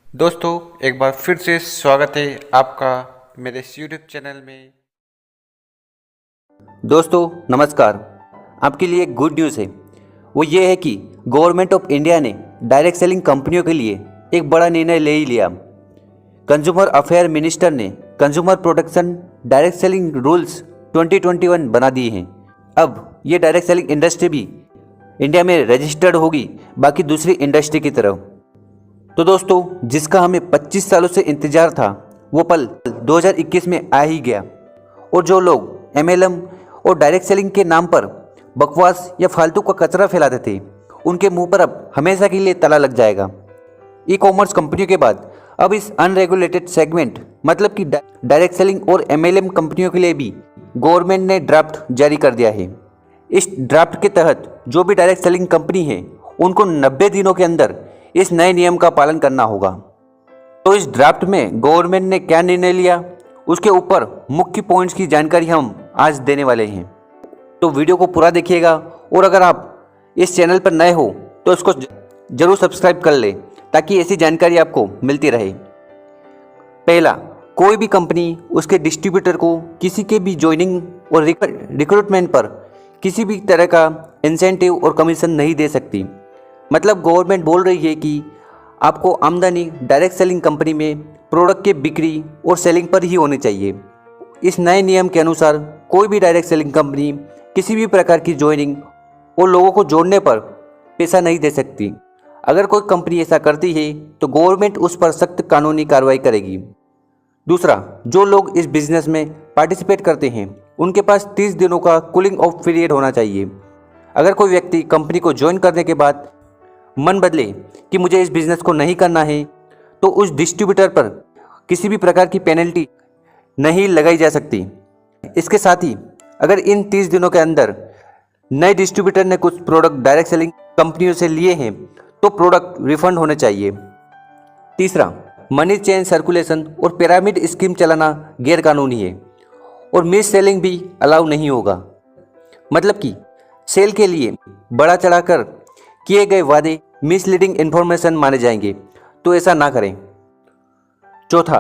दोस्तों एक बार फिर से स्वागत है आपका मेरे इस यूट्यूब चैनल में। दोस्तों नमस्कार। आपके लिए एक गुड न्यूज़ है। वो ये है कि गवर्नमेंट ऑफ इंडिया ने डायरेक्ट सेलिंग कंपनियों के लिए एक बड़ा निर्णय ले ही लिया। कंज्यूमर अफेयर मिनिस्टर ने consumer protection direct selling rules 2021 बना दिए हैं। अब ये डायरेक्ट सेलिंग इंडस्ट्री भी इंडिया में रजिस्टर्ड होगी, बाकी दूसरी इंडस्ट्री की तरह। तो दोस्तों, जिसका हमें 25 सालों से इंतजार था वो पल 2021 में आ ही गया। और जो लोग MLM और डायरेक्ट सेलिंग के नाम पर बकवास या फालतू का कचरा फैलाते थे, उनके मुंह पर अब हमेशा के लिए ताला लग जाएगा। ई कॉमर्स कंपनियों के बाद अब इस अनरेगुलेटेड सेगमेंट मतलब कि डायरेक्ट सेलिंग और MLM कंपनियों के लिए भी गवर्नमेंट ने ड्राफ्ट जारी कर दिया है। इस ड्राफ्ट के तहत जो भी डायरेक्ट सेलिंग कंपनी है उनको 90 दिनों के अंदर इस नए नियम का पालन करना होगा। तो इस ड्राफ्ट में गवर्नमेंट ने क्या निर्णय लिया, उसके ऊपर मुख्य पॉइंट्स की जानकारी हम आज देने वाले हैं। तो वीडियो को पूरा देखिएगा, और अगर आप इस चैनल पर नए हो तो इसको जरूर सब्सक्राइब कर ले ताकि ऐसी जानकारी आपको मिलती रहे। पहला, कोई भी कंपनी उसके डिस्ट्रीब्यूटर को किसी के भी ज्वाइनिंग और रिक्रूटमेंट पर किसी भी तरह का इंसेंटिव और कमीशन नहीं दे सकती। मतलब गवर्नमेंट बोल रही है कि आपको आमदनी डायरेक्ट सेलिंग कंपनी में प्रोडक्ट के बिक्री और सेलिंग पर ही होनी चाहिए। इस नए नियम के अनुसार कोई भी डायरेक्ट सेलिंग कंपनी किसी भी प्रकार की ज्वाइनिंग और लोगों को जोड़ने पर पैसा नहीं दे सकती। अगर कोई कंपनी ऐसा करती है तो गवर्नमेंट उस पर सख्त कानूनी कार्रवाई करेगी। दूसरा, जो लोग इस बिजनेस में पार्टिसिपेट करते हैं उनके पास 30 दिनों का कूलिंग ऑफ पीरियड होना चाहिए। अगर कोई व्यक्ति कंपनी को ज्वाइन करने के बाद मन बदले कि मुझे इस बिज़नेस को नहीं करना है, तो उस डिस्ट्रीब्यूटर पर किसी भी प्रकार की पेनल्टी नहीं लगाई जा सकती। इसके साथ ही अगर इन 30 दिनों के अंदर नए डिस्ट्रीब्यूटर ने कुछ प्रोडक्ट डायरेक्ट सेलिंग कंपनियों से लिए हैं तो प्रोडक्ट रिफंड होने चाहिए। तीसरा, मनी चेंज सर्कुलेशन और पिरामिड स्कीम चलाना गैर कानूनी है और मिस सेलिंग भी अलाउ नहीं होगा। मतलब कि सेल के लिए बड़ा चढ़ाकर किए गए वादे मिसलीडिंग इन्फॉर्मेशन माने जाएंगे, तो ऐसा ना करें। चौथा,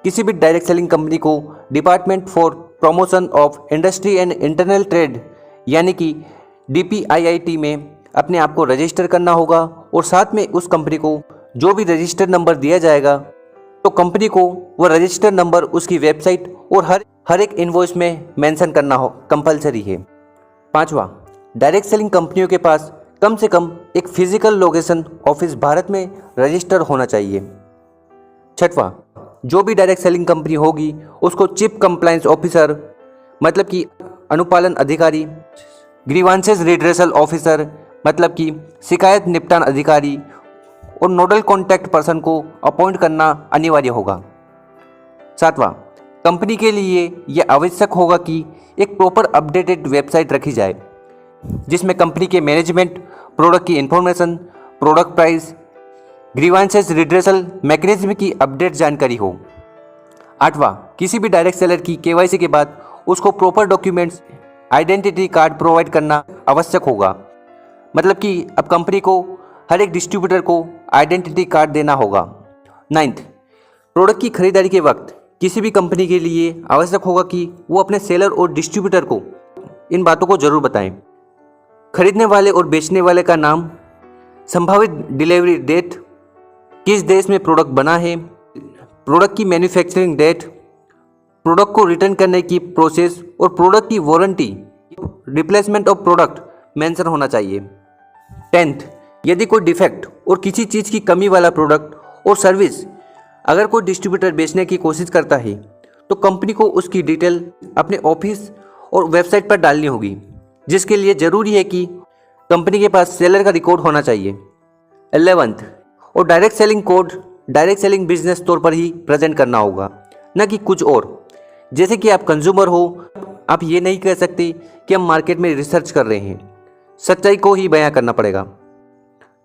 किसी भी डायरेक्ट सेलिंग कंपनी को department for promotion of industry and internal trade यानी कि DPIIT में अपने आप को रजिस्टर करना होगा, और साथ में उस कंपनी को जो भी रजिस्टर नंबर दिया जाएगा तो कंपनी को वो रजिस्टर नंबर उसकी वेबसाइट और हर एक इनवॉइस में मेंशन करना हो कंपलसरी है। पांचवा, डायरेक्ट सेलिंग कंपनियों के पास कम से कम एक फिजिकल लोकेशन ऑफिस भारत में रजिस्टर होना चाहिए। छठवां, जो भी डायरेक्ट सेलिंग कंपनी होगी उसको चीफ कंप्लायंस ऑफिसर मतलब कि अनुपालन अधिकारी, ग्रीवांसेस रिड्रेसल ऑफिसर मतलब कि शिकायत निपटान अधिकारी और नोडल कॉन्टैक्ट पर्सन को अपॉइंट करना अनिवार्य होगा। सातवां, कंपनी के लिए यह आवश्यक होगा कि एक प्रॉपर अपडेटेड वेबसाइट रखी जाए जिसमें कंपनी के मैनेजमेंट, प्रोडक्ट की information, product price, grievances redressal mechanism की अपडेट जानकारी हो। आठवां, किसी भी डायरेक्ट सेलर की KYC के बाद उसको proper documents, identity card provide करना आवश्यक होगा। मतलब कि अब कंपनी को हर एक डिस्ट्रीब्यूटर को आइडेंटिटी कार्ड देना होगा। नाइन्थ, प्रोडक्ट की खरीदारी के वक्त किसी भी कंपनी के लिए आवश्यक होगा कि वो अपने सेलर और डिस्ट्रीब्यूटर को इन बातों को जरूर बताएं। खरीदने वाले और बेचने वाले का नाम, संभावित डिलीवरी डेट, किस देश में प्रोडक्ट बना है, प्रोडक्ट की मैन्युफैक्चरिंग डेट, प्रोडक्ट को रिटर्न करने की प्रोसेस और प्रोडक्ट की warranty, replacement of product mention होना चाहिए। 10th, यदि कोई डिफेक्ट और किसी चीज़ की कमी वाला प्रोडक्ट और सर्विस अगर कोई डिस्ट्रीब्यूटर बेचने की कोशिश करता है तो कंपनी को उसकी डिटेल अपने ऑफिस और वेबसाइट पर डालनी होगी, जिसके लिए ज़रूरी है कि कंपनी के पास सेलर का रिकॉर्ड होना चाहिए। 11th, और direct selling code direct selling business तौर पर ही प्रेजेंट करना होगा, न कि कुछ और। जैसे कि आप कंज्यूमर हो, आप ये नहीं कह सकते कि हम मार्केट में रिसर्च कर रहे हैं, सच्चाई को ही बयां करना पड़ेगा।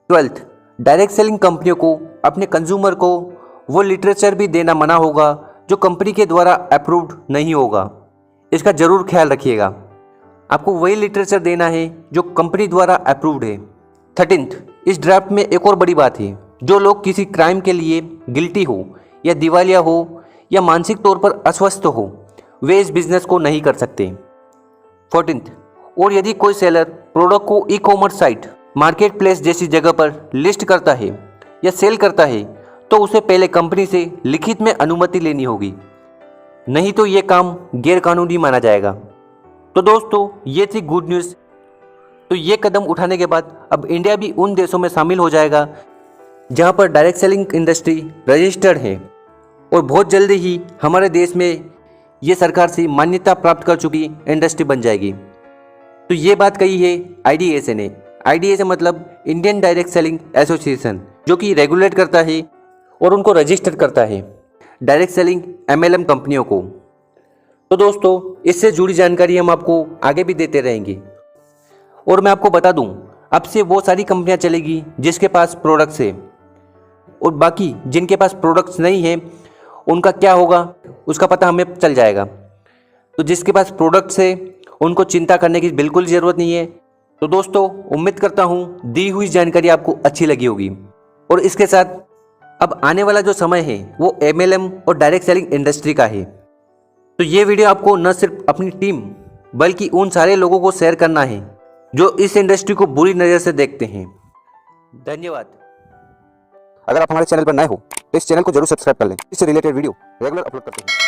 12th, डायरेक्ट सेलिंग कंपनियों को अपने कंज्यूमर को वो लिटरेचर भी देना मना होगा जो कंपनी के द्वारा अप्रूव्ड नहीं होगा। इसका जरूर ख्याल रखिएगा, आपको वही लिटरेचर देना है जो कंपनी द्वारा अप्रूव्ड है। 13th, इस ड्राफ्ट में एक और बड़ी बात है जो लोग किसी क्राइम के लिए गिल्टी हो या दिवालिया हो या मानसिक तौर पर अस्वस्थ हो, वे इस बिजनेस को नहीं कर सकते। 14th, और यदि कोई सेलर प्रोडक्ट को e commerce site, market place जैसी जगह पर लिस्ट करता है या सेल करता है तो उसे पहले कंपनी से लिखित में अनुमति लेनी होगी, नहीं तो ये काम गैरकानूनी माना जाएगा। तो दोस्तों, ये थी गुड न्यूज़। तो ये कदम उठाने के बाद अब इंडिया भी उन देशों में शामिल हो जाएगा जहां पर डायरेक्ट सेलिंग इंडस्ट्री रजिस्टर्ड है, और बहुत जल्दी ही हमारे देश में ये सरकार से मान्यता प्राप्त कर चुकी इंडस्ट्री बन जाएगी। तो ये बात कही है IDSA ने। IDSA मतलब इंडियन डायरेक्ट सेलिंग एसोसिएशन, जो कि रेगुलेट करता है और उनको रजिस्टर करता है डायरेक्ट सेलिंग MLM कंपनियों को। तो दोस्तों, इससे जुड़ी जानकारी हम आपको आगे भी देते रहेंगे। और मैं आपको बता दूं, अब से वो सारी कंपनियां चलेगी जिसके पास प्रोडक्ट्स है, और बाकी जिनके पास प्रोडक्ट्स नहीं है उनका क्या होगा उसका पता हमें चल जाएगा। तो जिसके पास प्रोडक्ट्स है उनको चिंता करने की बिल्कुल ज़रूरत नहीं है। तो दोस्तों, उम्मीद करता हूँ दी हुई जानकारी आपको अच्छी लगी होगी। और इसके साथ अब आने वाला जो समय है वो MLM और डायरेक्ट सेलिंग इंडस्ट्री का है। तो ये वीडियो आपको न सिर्फ अपनी टीम बल्कि उन सारे लोगों को शेयर करना है जो इस इंडस्ट्री को बुरी नज़र से देखते हैं। धन्यवाद। अगर आप हमारे चैनल पर नए हो तो इस चैनल को जरूर सब्सक्राइब कर लें। इससे रिलेटेड वीडियो रेगुलर अपलोड करते हैं।